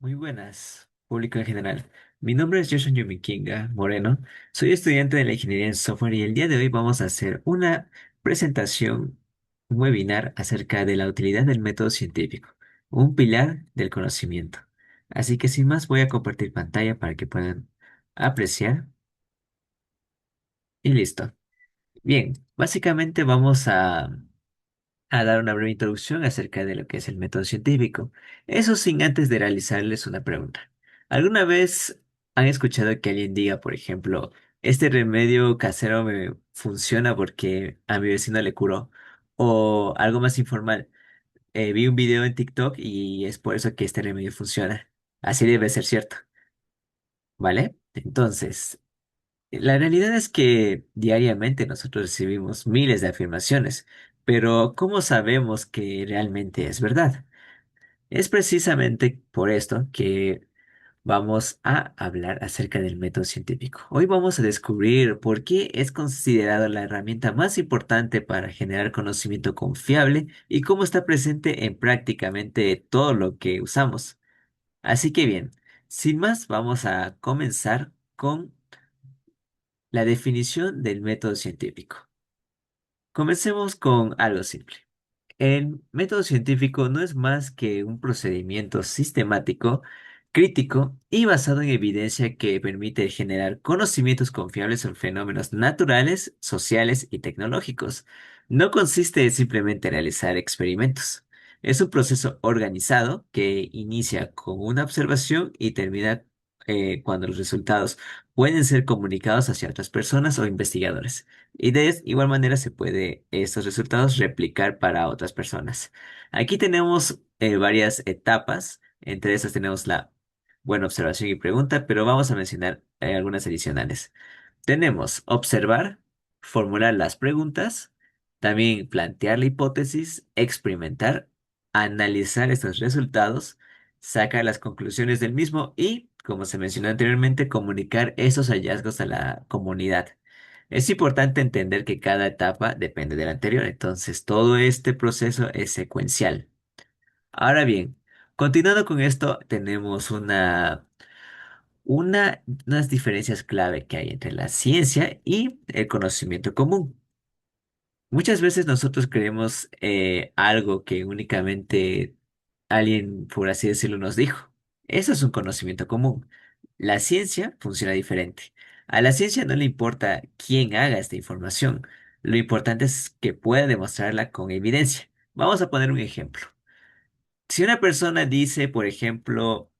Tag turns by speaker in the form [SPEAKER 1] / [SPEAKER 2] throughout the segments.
[SPEAKER 1] Muy buenas, público en general. Mi nombre es Joshua Yumikinga Moreno. Soy estudiante de la ingeniería en software y el día de hoy vamos a hacer una presentación, un webinar acerca de la utilidad del método científico, un pilar del conocimiento. Así que sin más voy a compartir pantalla para que puedan apreciar y listo. Bien, básicamente vamos a dar una breve introducción acerca de lo que es el método científico. Eso sin antes de realizarles una pregunta. ¿Alguna vez han escuchado que alguien diga, por ejemplo, este remedio casero me funciona porque a mi vecino le curó? O algo más informal, vi un video en TikTok y es por eso que este remedio funciona. Así debe ser cierto, ¿vale? Entonces, la realidad es que diariamente nosotros recibimos miles de afirmaciones, pero ¿cómo sabemos que realmente es verdad? Es precisamente por esto que vamos a hablar acerca del método científico. Hoy vamos a descubrir por qué es considerado la herramienta más importante para generar conocimiento confiable y cómo está presente en prácticamente todo lo que usamos. Así que bien, sin más, vamos a comenzar con la definición del método científico. Comencemos con algo simple. El método científico no es más que un procedimiento sistemático, crítico y basado en evidencia que permite generar conocimientos confiables sobre fenómenos naturales, sociales y tecnológicos. No consiste en simplemente realizar experimentos. Es un proceso organizado que inicia con una observación y termina cuando los resultados pueden ser comunicados hacia otras personas o investigadores. Y de igual manera se puede estos resultados replicar para otras personas. Aquí tenemos varias etapas. Entre esas tenemos la buena observación y pregunta, pero vamos a mencionar algunas adicionales. Tenemos observar, formular las preguntas, también plantear la hipótesis, experimentar, analizar estos resultados, sacar las conclusiones del mismo y, como se mencionó anteriormente, comunicar esos hallazgos a la comunidad. Es importante entender que cada etapa depende de la anterior, entonces todo este proceso es secuencial. Ahora bien, continuando con esto, tenemos unas diferencias clave que hay entre la ciencia y el conocimiento común. Muchas veces nosotros creemos algo que únicamente alguien, por así decirlo, nos dijo. Eso es un conocimiento común. La ciencia funciona diferente. A la ciencia no le importa quién haga esta información. Lo importante es que pueda demostrarla con evidencia. Vamos a poner un ejemplo. Si una persona dice, por ejemplo,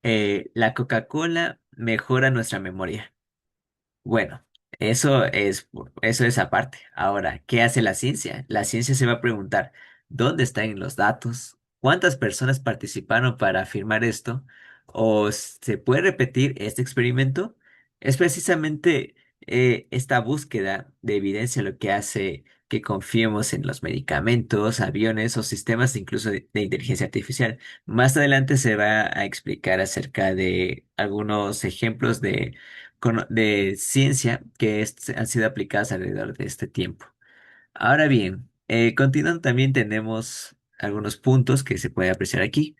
[SPEAKER 1] la Coca-Cola mejora nuestra memoria. Bueno, eso es aparte. Ahora, ¿qué hace la ciencia? La ciencia se va a preguntar, ¿dónde están los datos? ¿Cuántas personas participaron para afirmar esto? ¿O se puede repetir este experimento? Es precisamente esta búsqueda de evidencia lo que hace que confiemos en los medicamentos, aviones o sistemas incluso de inteligencia artificial. Más adelante se va a explicar acerca de algunos ejemplos de ciencia que han sido aplicadas alrededor de este tiempo. Ahora bien, continuando también tenemos algunos puntos que se puede apreciar aquí,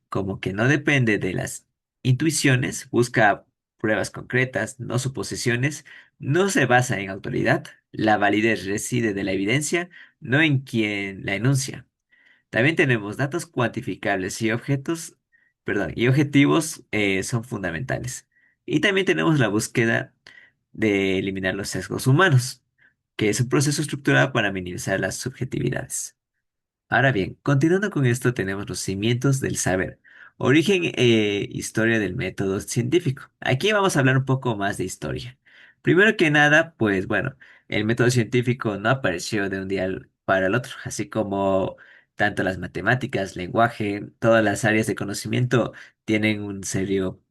[SPEAKER 1] como que no depende de las intuiciones, busca pruebas concretas, no suposiciones, no se basa en autoridad, la validez reside de la evidencia, no en quien la enuncia. También tenemos datos cuantificables y y objetivos son fundamentales. Y también tenemos la búsqueda de eliminar los sesgos humanos, que es un proceso estructurado para minimizar las subjetividades. Ahora bien, continuando con esto, tenemos los cimientos del saber. Origen e historia del método científico. Aquí vamos a hablar un poco más de historia. Primero que nada, pues bueno, el método científico no apareció de un día para el otro, así como tanto las matemáticas, lenguaje, todas las áreas de conocimiento tienen un serio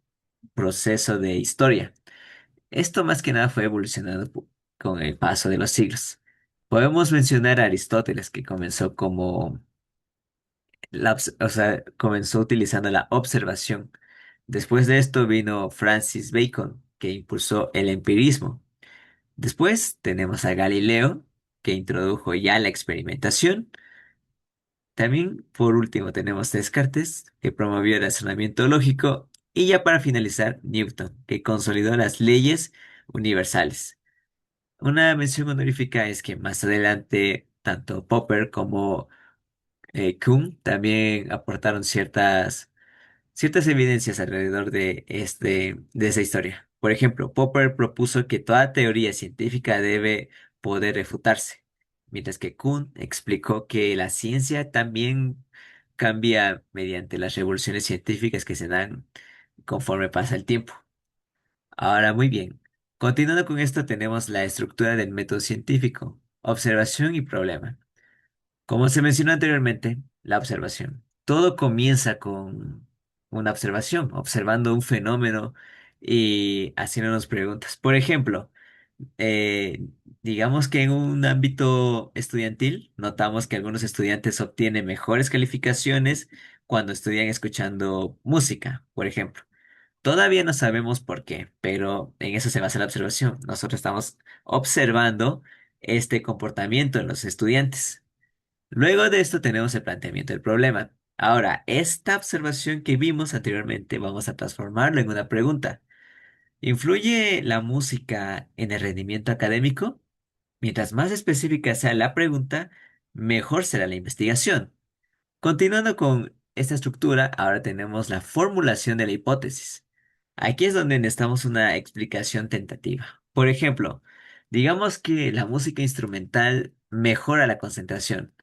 [SPEAKER 1] proceso de historia. Esto más que nada fue evolucionando con el paso de los siglos. Podemos mencionar a Aristóteles, que comenzó como comenzó utilizando la observación. Después de esto vino Francis Bacon, que impulsó el empirismo. Después tenemos a Galileo, que introdujo ya la experimentación. También, por último, tenemos Descartes, que promovió el razonamiento lógico, y ya para finalizar, Newton, que consolidó las leyes universales. Una mención honorífica es que más adelante, tanto Popper como Kuhn también aportaron ciertas evidencias alrededor de esa historia. Por ejemplo, Popper propuso que toda teoría científica debe poder refutarse, mientras que Kuhn explicó que la ciencia también cambia mediante las revoluciones científicas que se dan conforme pasa el tiempo. Ahora, muy bien. Continuando con esto, tenemos la estructura del método científico, observación y problema. Como se mencionó anteriormente, la observación. Todo comienza con una observación, observando un fenómeno y haciéndonos preguntas. Por ejemplo, digamos que en un ámbito estudiantil, notamos que algunos estudiantes obtienen mejores calificaciones cuando estudian escuchando música, por ejemplo. Todavía no sabemos por qué, pero en eso se basa la observación. Nosotros estamos observando este comportamiento en los estudiantes. Luego de esto tenemos el planteamiento del problema. Ahora, esta observación que vimos anteriormente vamos a transformarlo en una pregunta. ¿Influye la música en el rendimiento académico? Mientras más específica sea la pregunta, mejor será la investigación. Continuando con esta estructura, ahora tenemos la formulación de la hipótesis. Aquí es donde necesitamos una explicación tentativa. Por ejemplo, digamos que la música instrumental mejora la concentración.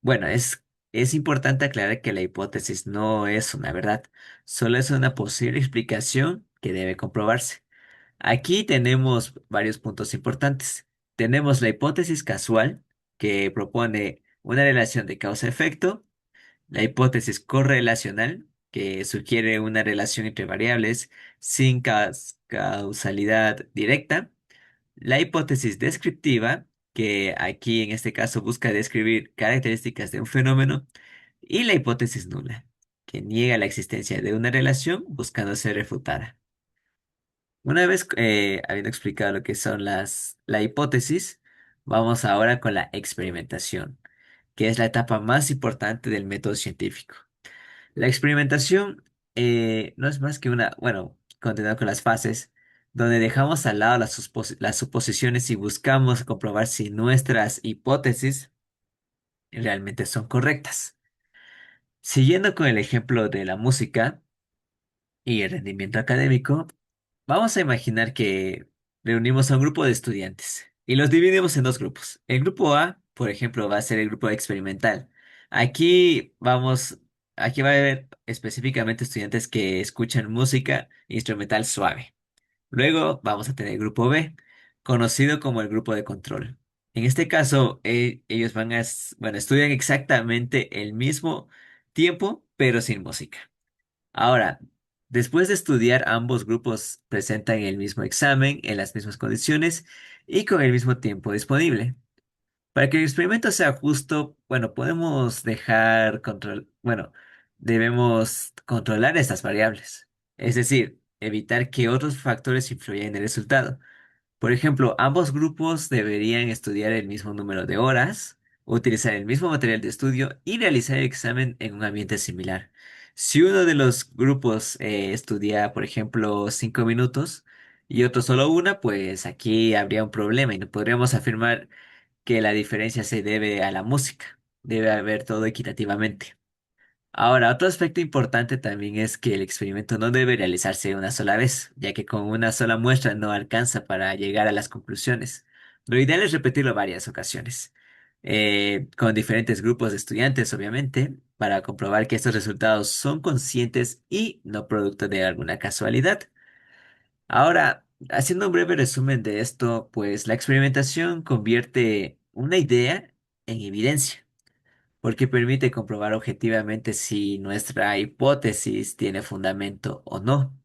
[SPEAKER 1] Bueno, es importante aclarar que la hipótesis no es una verdad, solo es una posible explicación que debe comprobarse. Aquí tenemos varios puntos importantes. Tenemos la hipótesis casual, que propone una relación de causa-efecto, la hipótesis correlacional, que sugiere una relación entre variables sin causalidad directa, la hipótesis descriptiva, que aquí en este caso busca describir características de un fenómeno, y la hipótesis nula, que niega la existencia de una relación buscando ser refutada. Una vez habiendo explicado lo que son la hipótesis, vamos ahora con la experimentación, que es la etapa más importante del método científico. La experimentación no es más que bueno, continuando con las fases, donde dejamos al lado las suposiciones y buscamos comprobar si nuestras hipótesis realmente son correctas. Siguiendo con el ejemplo de la música y el rendimiento académico, vamos a imaginar que reunimos a un grupo de estudiantes y los dividimos en dos grupos. El grupo A, por ejemplo, va a ser el grupo experimental. Aquí vamos, aquí va a haber específicamente estudiantes que escuchan música instrumental suave. Luego vamos a tener el grupo B, conocido como el grupo de control. En este caso, ellos bueno, estudian exactamente el mismo tiempo, pero sin música. Ahora, después de estudiar, ambos grupos presentan el mismo examen en las mismas condiciones y con el mismo tiempo disponible. Para que el experimento sea justo, bueno, bueno, debemos controlar estas variables, es decir, evitar que otros factores influyan en el resultado. Por ejemplo, ambos grupos deberían estudiar el mismo número de horas, utilizar el mismo material de estudio y realizar el examen en un ambiente similar. Si uno de los grupos estudia, por ejemplo, 5 minutos y otro solo una, pues aquí habría un problema y no podríamos afirmar que la diferencia se debe a la música. Debe haber todo equitativamente. Ahora, otro aspecto importante también es que el experimento no debe realizarse una sola vez, ya que con una sola muestra no alcanza para llegar a las conclusiones. Lo ideal es repetirlo varias ocasiones, con diferentes grupos de estudiantes, obviamente, para comprobar que estos resultados son conscientes y no producto de alguna casualidad. Ahora, haciendo un breve resumen de esto, pues la experimentación convierte una idea en evidencia porque permite comprobar objetivamente si nuestra hipótesis tiene fundamento o no.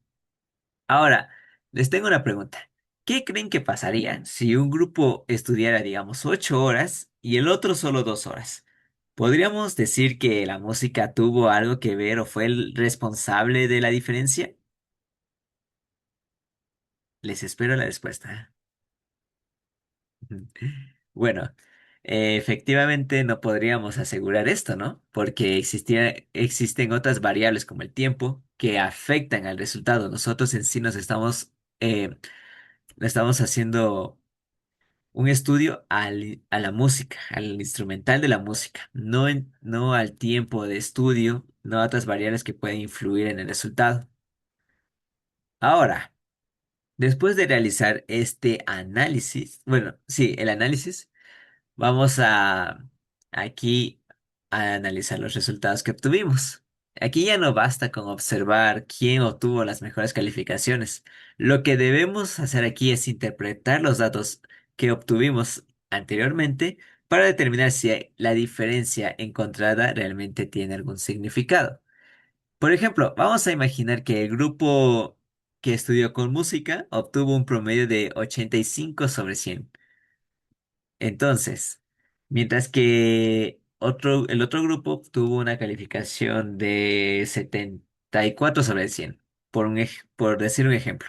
[SPEAKER 1] Ahora, les tengo una pregunta. ¿Qué creen que pasaría si un grupo estudiara, digamos, 8 horas y el otro solo 2 horas? ¿Podríamos decir que la música tuvo algo que ver o fue el responsable de la diferencia? Les espero la respuesta. Bueno. Efectivamente, no podríamos asegurar esto, ¿no? Porque existen otras variables como el tiempo que afectan al resultado. Nosotros en sí estamos haciendo un estudio a la música, al instrumental de la música, no al tiempo de estudio, no a otras variables que pueden influir en el resultado. Ahora, después de realizar este análisis, bueno, sí, el análisis, vamos a aquí a analizar los resultados que obtuvimos. Aquí ya no basta con observar quién obtuvo las mejores calificaciones. Lo que debemos hacer aquí es interpretar los datos que obtuvimos anteriormente para determinar si la diferencia encontrada realmente tiene algún significado. Por ejemplo, vamos a imaginar que el grupo que estudió con música obtuvo un promedio de 85 sobre 100. Entonces, mientras que el otro grupo tuvo una calificación de 74 sobre 100, por decir un ejemplo.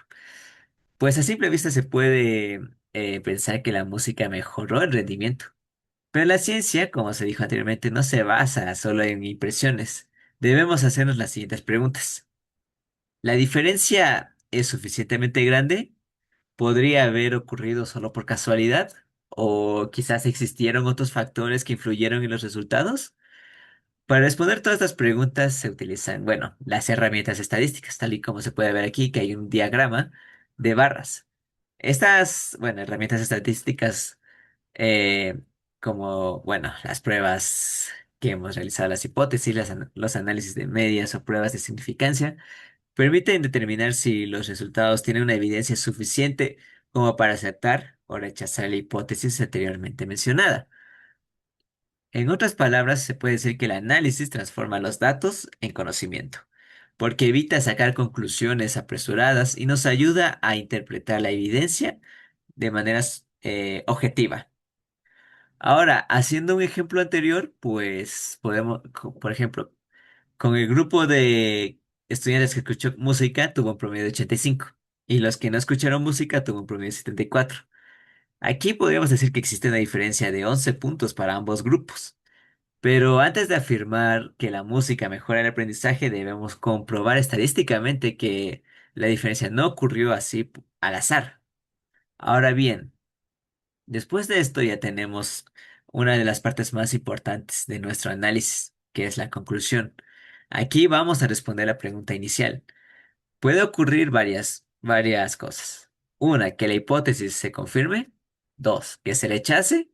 [SPEAKER 1] Pues a simple vista se puede pensar que la música mejoró el rendimiento. Pero la ciencia, como se dijo anteriormente, no se basa solo en impresiones. Debemos hacernos las siguientes preguntas. ¿La diferencia es suficientemente grande? ¿Podría haber ocurrido solo por casualidad? ¿O quizás existieron otros factores que influyeron en los resultados? Para responder todas estas preguntas se utilizan, bueno, las herramientas estadísticas, tal y como se puede ver aquí, que hay un diagrama de barras. Estas, bueno, herramientas estadísticas, eh, como, bueno, las pruebas que hemos realizado, las hipótesis, los análisis de medias o pruebas de significancia, permiten determinar si los resultados tienen una evidencia suficiente como para aceptar o rechazar la hipótesis anteriormente mencionada. En otras palabras, se puede decir que el análisis transforma los datos en conocimiento, porque evita sacar conclusiones apresuradas y nos ayuda a interpretar la evidencia de manera objetiva. Ahora, haciendo un ejemplo anterior, pues podemos, por ejemplo, con el grupo de estudiantes que escuchó música tuvo un promedio de 85 y los que no escucharon música tuvo un promedio de 74. Aquí podríamos decir que existe una diferencia de 11 puntos para ambos grupos. Pero antes de afirmar que la música mejora el aprendizaje, debemos comprobar estadísticamente que la diferencia no ocurrió así al azar. Ahora bien, después de esto ya tenemos una de las partes más importantes de nuestro análisis, que es la conclusión. Aquí vamos a responder la pregunta inicial. Puede ocurrir varias cosas. Una, que la hipótesis se confirme. Dos, que se rechace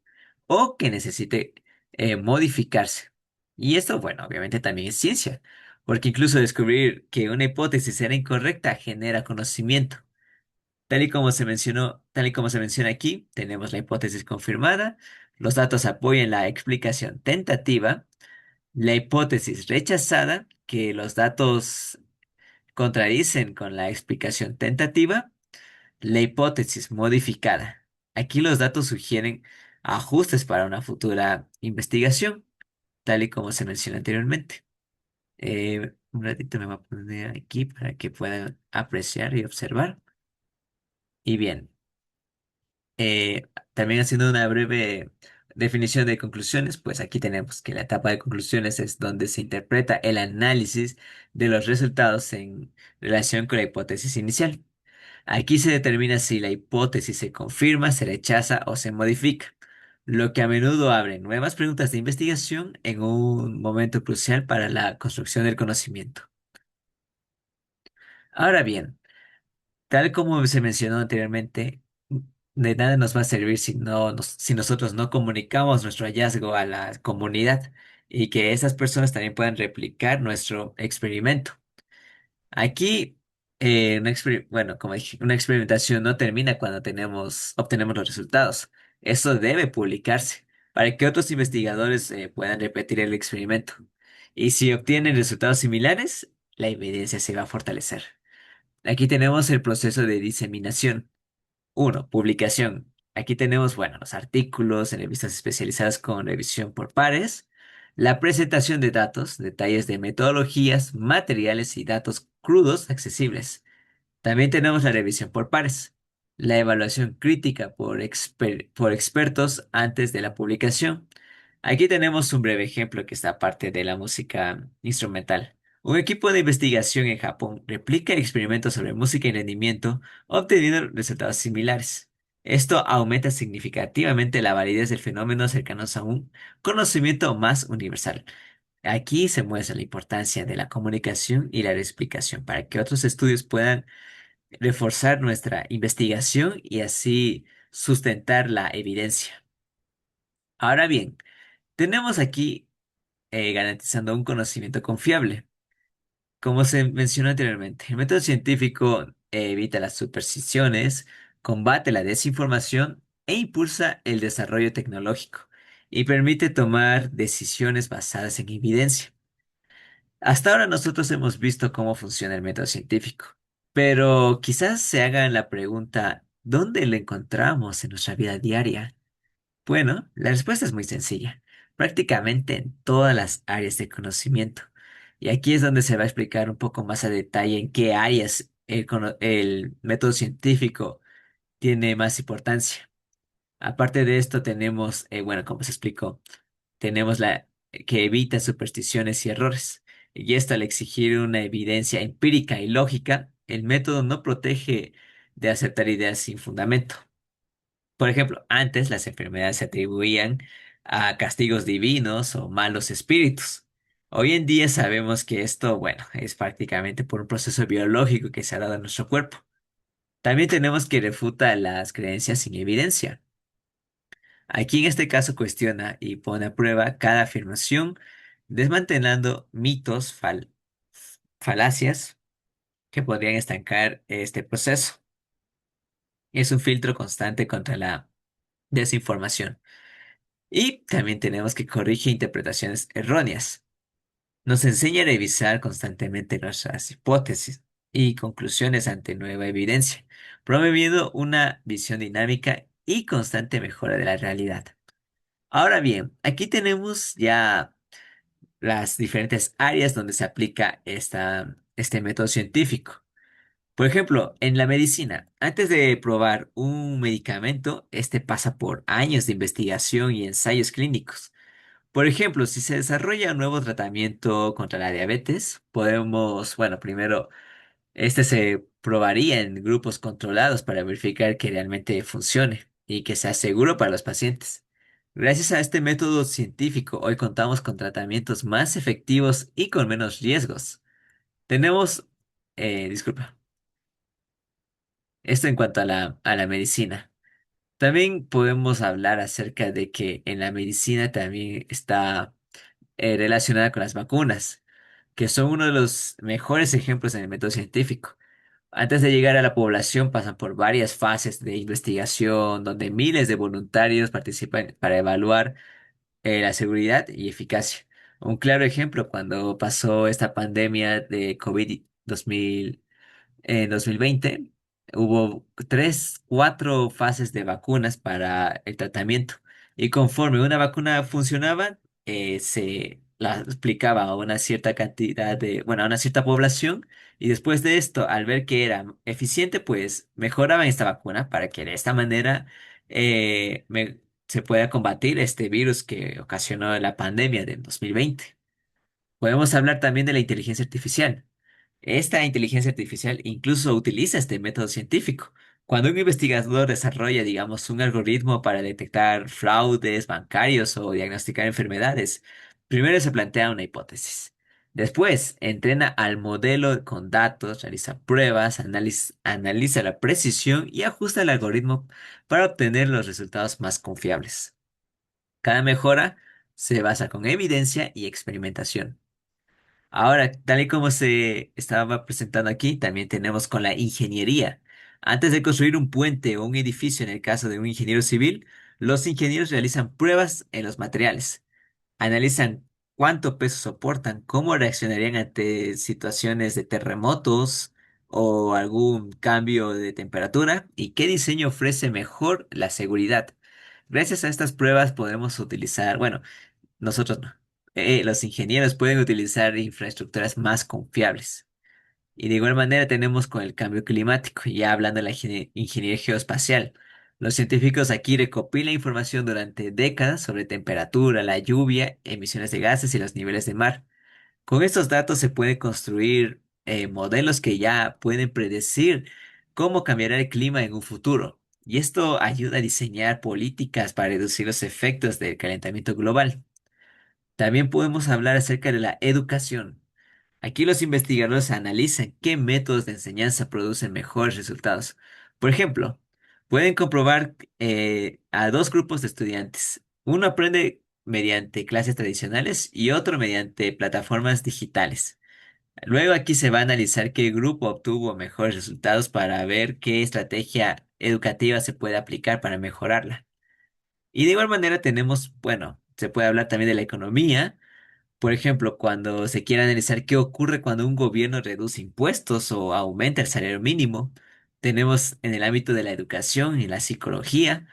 [SPEAKER 1] o que necesite modificarse. Y esto, bueno, obviamente también es ciencia, porque incluso descubrir que una hipótesis era incorrecta genera conocimiento. Tal y como se menciona aquí, tenemos la hipótesis confirmada, los datos apoyan la explicación tentativa, la hipótesis rechazada, que los datos contradicen con la explicación tentativa, la hipótesis modificada. Aquí los datos sugieren ajustes para una futura investigación, tal y como se mencionó anteriormente. Un ratito me voy a poner aquí para que puedan apreciar y observar. Y bien, también haciendo una breve definición de conclusiones, pues aquí tenemos que la etapa de conclusiones es donde se interpreta el análisis de los resultados en relación con la hipótesis inicial. Aquí se determina si la hipótesis se confirma, se rechaza o se modifica, lo que a menudo abre nuevas preguntas de investigación en un momento crucial para la construcción del conocimiento. Ahora bien, tal como se mencionó anteriormente, de nada nos va a servir si nosotros no comunicamos nuestro hallazgo a la comunidad y que esas personas también puedan replicar nuestro experimento. Aquí, bueno, como dije, una experimentación no termina cuando obtenemos los resultados. Eso debe publicarse para que otros investigadores puedan repetir el experimento. Y si obtienen resultados similares, la evidencia se va a fortalecer. Aquí tenemos el proceso de diseminación. Uno, publicación. Aquí tenemos, bueno, los artículos en revistas especializadas con revisión por pares, la presentación de datos, detalles de metodologías, materiales y datos crudos accesibles. También tenemos la revisión por pares. la evaluación crítica por expertos antes de la publicación. Aquí tenemos un breve ejemplo que está parte de la música instrumental. Un equipo de investigación en Japón replica experimentos sobre música y rendimiento, obteniendo resultados similares. Esto aumenta significativamente la validez del fenómeno cercanos a un conocimiento más universal. Aquí se muestra la importancia de la comunicación y la explicación para que otros estudios puedan reforzar nuestra investigación y así sustentar la evidencia. Ahora bien, tenemos aquí garantizando un conocimiento confiable. Como se mencionó anteriormente, el método científico evita las supersticiones, combate la desinformación e impulsa el desarrollo tecnológico y permite tomar decisiones basadas en evidencia. Hasta ahora nosotros hemos visto cómo funciona el método científico, pero quizás se hagan la pregunta, ¿dónde lo encontramos en nuestra vida diaria? Bueno, la respuesta es muy sencilla, prácticamente en todas las áreas de conocimiento. Y aquí es donde se va a explicar un poco más a detalle en qué áreas el método científico tiene más importancia. Aparte de esto tenemos, bueno, como se explicó, tenemos la que evita supersticiones y errores. Y esto al exigir una evidencia empírica y lógica, el método no protege de aceptar ideas sin fundamento. Por ejemplo, antes las enfermedades se atribuían a castigos divinos o malos espíritus. Hoy en día sabemos que esto, bueno, es prácticamente por un proceso biológico que se ha dado a nuestro cuerpo. También tenemos que refuta las creencias sin evidencia. Aquí en este caso cuestiona y pone a prueba cada afirmación, desmantelando mitos, falacias que podrían estancar este proceso. Es un filtro constante contra la desinformación. Y también tenemos que corregir interpretaciones erróneas. Nos enseña a revisar constantemente nuestras hipótesis y conclusiones ante nueva evidencia, promoviendo una visión dinámica y constante mejora de la realidad. Ahora bien, aquí tenemos ya las diferentes áreas donde se aplica este método científico. Por ejemplo, en la medicina, antes de probar un medicamento, este pasa por años de investigación y ensayos clínicos. Por ejemplo, si se desarrolla un nuevo tratamiento contra la diabetes, podemos, bueno, primero este se probaría en grupos controlados para verificar que realmente funcione y que sea seguro para los pacientes. Gracias a este método científico, hoy contamos con tratamientos más efectivos y con menos riesgos. Tenemos, disculpa, esto en cuanto a la medicina. También podemos hablar acerca de que en la medicina también está relacionada con las vacunas, que son uno de los mejores ejemplos en el método científico. Antes de llegar a la población pasan por varias fases de investigación donde miles de voluntarios participan para evaluar la seguridad y eficacia. Un claro ejemplo cuando pasó esta pandemia de COVID en 2020 hubo cuatro fases de vacunas para el tratamiento y conforme una vacuna funcionaba, se la aplicaba a una cierta cantidad bueno, a una cierta población y después de esto, al ver que era eficiente, pues mejoraban esta vacuna para que de esta manera se pueda combatir este virus que ocasionó la pandemia del 2020. Podemos hablar también de la inteligencia artificial. Esta inteligencia artificial incluso utiliza este método científico. Cuando un investigador desarrolla, digamos, un algoritmo para detectar fraudes bancarios o diagnosticar enfermedades, primero se plantea una hipótesis. Después, entrena al modelo con datos, realiza pruebas, analiza la precisión y ajusta el algoritmo para obtener los resultados más confiables. Cada mejora se basa con evidencia y experimentación. Ahora, tal y como se estaba presentando aquí, también tenemos con la ingeniería. Antes de construir un puente o un edificio, en el caso de un ingeniero civil, los ingenieros realizan pruebas en los materiales, analizan cuánto peso soportan, cómo reaccionarían ante situaciones de terremotos o algún cambio de temperatura y qué diseño ofrece mejor la seguridad. Gracias a estas pruebas podemos utilizar, bueno, nosotros no. Los ingenieros pueden utilizar infraestructuras más confiables. Y de igual manera tenemos con el cambio climático, ya hablando de la ingeniería geoespacial. Los científicos aquí recopilan información durante décadas sobre temperatura, la lluvia, emisiones de gases y los niveles de mar. Con estos datos se pueden construir modelos que ya pueden predecir cómo cambiará el clima en un futuro. Y esto ayuda a diseñar políticas para reducir los efectos del calentamiento global. También podemos hablar acerca de la educación. Aquí los investigadores analizan qué métodos de enseñanza producen mejores resultados. Por ejemplo, pueden comprobar a dos grupos de estudiantes. Uno aprende mediante clases tradicionales y otro mediante plataformas digitales. Luego aquí se va a analizar qué grupo obtuvo mejores resultados para ver qué estrategia educativa se puede aplicar para mejorarla. Y de igual manera tenemos, bueno, se puede hablar también de la economía. Por ejemplo, cuando se quiere analizar qué ocurre cuando un gobierno reduce impuestos o aumenta el salario mínimo, tenemos en el ámbito de la educación y la psicología,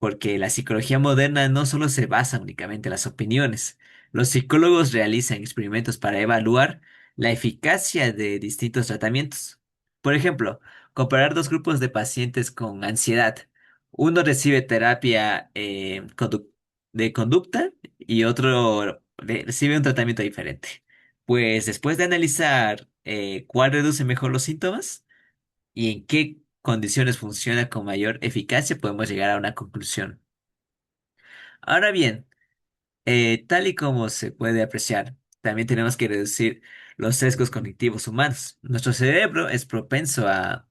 [SPEAKER 1] porque la psicología moderna no solo se basa únicamente en las opiniones. Los psicólogos realizan experimentos para evaluar la eficacia de distintos tratamientos. Por ejemplo, comparar dos grupos de pacientes con ansiedad. Uno recibe terapia de conducta y otro recibe un tratamiento diferente. Pues después de analizar cuál reduce mejor los síntomas y en qué condiciones funciona con mayor eficacia, podemos llegar a una conclusión. Ahora bien, tal y como se puede apreciar, también tenemos que reducir los sesgos cognitivos humanos. Nuestro cerebro es propenso a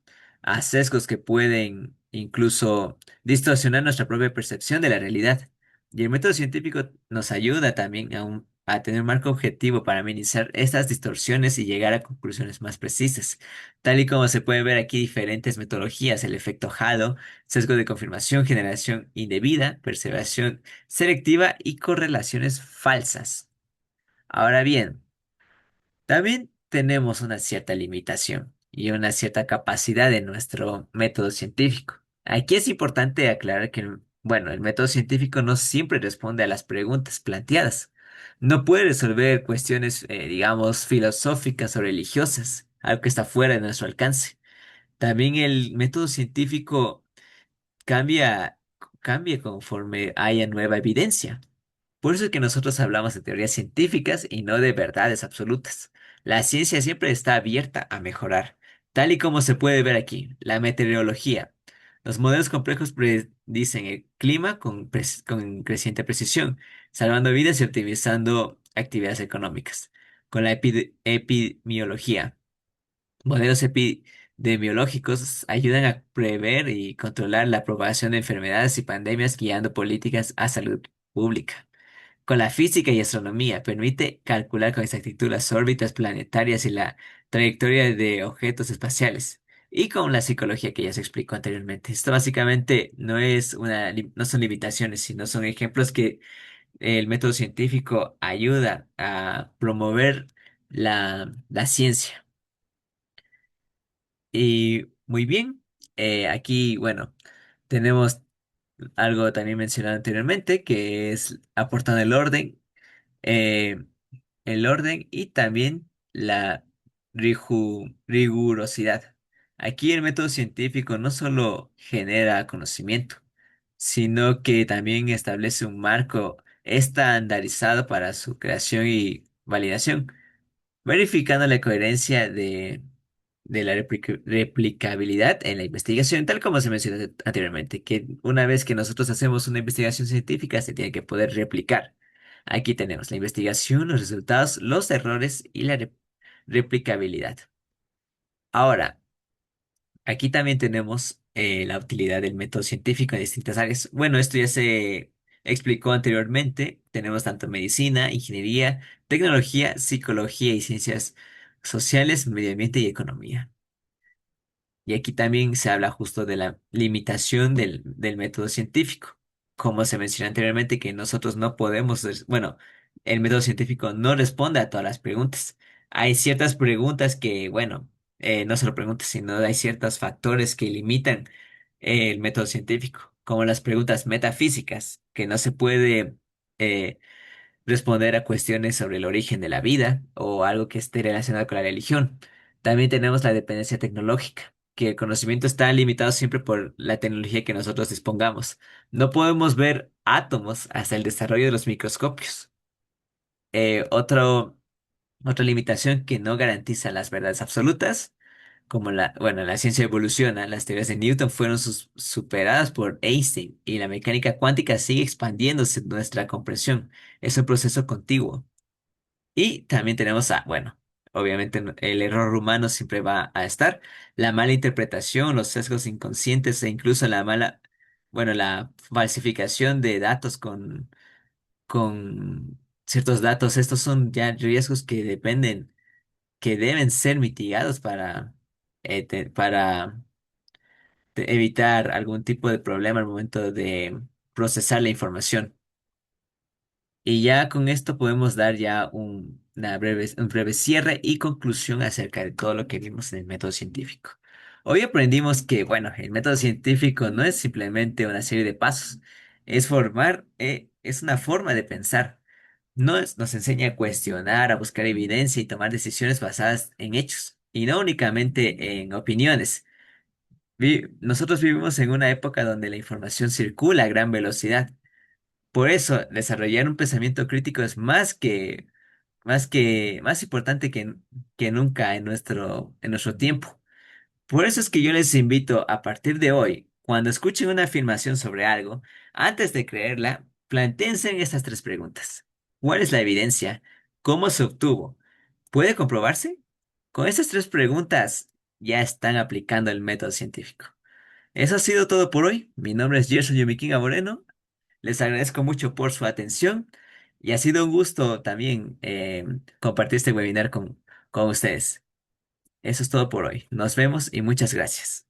[SPEAKER 1] sesgos que pueden incluso distorsionar nuestra propia percepción de la realidad. Y el método científico nos ayuda también a tener un marco objetivo para minimizar estas distorsiones y llegar a conclusiones más precisas. Tal y como se puede ver aquí diferentes metodologías, el efecto Halo, sesgo de confirmación, generación indebida, perseveración selectiva y correlaciones falsas. Ahora bien, también tenemos una cierta limitación y una cierta capacidad de nuestro método científico. Aquí es importante aclarar que, bueno, el método científico no siempre responde a las preguntas planteadas. No puede resolver cuestiones, digamos, filosóficas o religiosas, algo que está fuera de nuestro alcance. También el método científico cambia, cambia conforme haya nueva evidencia. Por eso es que nosotros hablamos de teorías científicas y no de verdades absolutas. La ciencia siempre está abierta a mejorar, tal y como se puede ver aquí, la meteorología. Los modelos complejos predicen el clima con creciente precisión, salvando vidas y optimizando actividades económicas. Con la epidemiología, modelos epidemiológicos ayudan a prever y controlar la propagación de enfermedades y pandemias, guiando políticas a salud pública. Con la física y astronomía permite calcular con exactitud las órbitas planetarias y la trayectoria de objetos espaciales. Y con la psicología que ya se explicó anteriormente. Esto básicamente no son limitaciones, sino son ejemplos que el método científico ayuda a promover la ciencia. Y muy bien, aquí, bueno, tenemos algo también mencionado anteriormente, que es aportando eh, el orden y también la rigurosidad. Aquí el método científico no solo genera conocimiento, sino que también establece un marco estandarizado para su creación y validación, verificando la coherencia de la replicabilidad en la investigación, tal como se mencionó anteriormente, que una vez que nosotros hacemos una investigación científica se tiene que poder replicar. Aquí tenemos la investigación, los resultados, los errores y la replicabilidad. Ahora, aquí también tenemos la utilidad del método científico en distintas áreas. Bueno, esto ya se explicó anteriormente. Tenemos tanto medicina, ingeniería, tecnología, psicología y ciencias sociales, medio ambiente y economía. Y aquí también se habla justo de la limitación del método científico. Como se mencionó anteriormente, que nosotros no podemos, bueno, el método científico no responde a todas las preguntas. Hay ciertas preguntas que, bueno, no solo preguntas, sino hay ciertos factores que limitan el método científico, como las preguntas metafísicas, que no se puede responder a cuestiones sobre el origen de la vida o algo que esté relacionado con la religión. También tenemos la dependencia tecnológica, que el conocimiento está limitado siempre por la tecnología que nosotros dispongamos. No podemos ver átomos hasta el desarrollo de los microscopios. Otra limitación que no garantiza las verdades absolutas, como la ciencia evoluciona, las teorías de Newton fueron superadas por Einstein y la mecánica cuántica sigue expandiéndose en nuestra comprensión. Es un proceso continuo. Y también tenemos obviamente el error humano siempre va a estar, la mala interpretación, los sesgos inconscientes e incluso la falsificación de datos con ciertos datos. Estos son ya riesgos que deben ser mitigados para evitar algún tipo de problema al momento de procesar la información. Y ya con esto podemos dar ya un breve cierre y conclusión acerca de todo lo que vimos en el método científico. Hoy aprendimos que, bueno, el método científico no es simplemente una serie de pasos, es una forma de pensar. Nos enseña a cuestionar, a buscar evidencia y tomar decisiones basadas en hechos, y no únicamente en opiniones. Nosotros vivimos en una época donde la información circula a gran velocidad. Por eso, desarrollar un pensamiento crítico es más importante que nunca en nuestro tiempo. Por eso es que yo les invito a partir de hoy, cuando escuchen una afirmación sobre algo, antes de creerla, plantéense en estas tres preguntas. ¿Cuál es la evidencia? ¿Cómo se obtuvo? ¿Puede comprobarse? Con estas tres preguntas ya están aplicando el método científico. Eso ha sido todo por hoy. Mi nombre es Gerson Yomikinga Moreno. Les agradezco mucho por su atención y ha sido un gusto también compartir este webinar con ustedes. Eso es todo por hoy. Nos vemos y muchas gracias.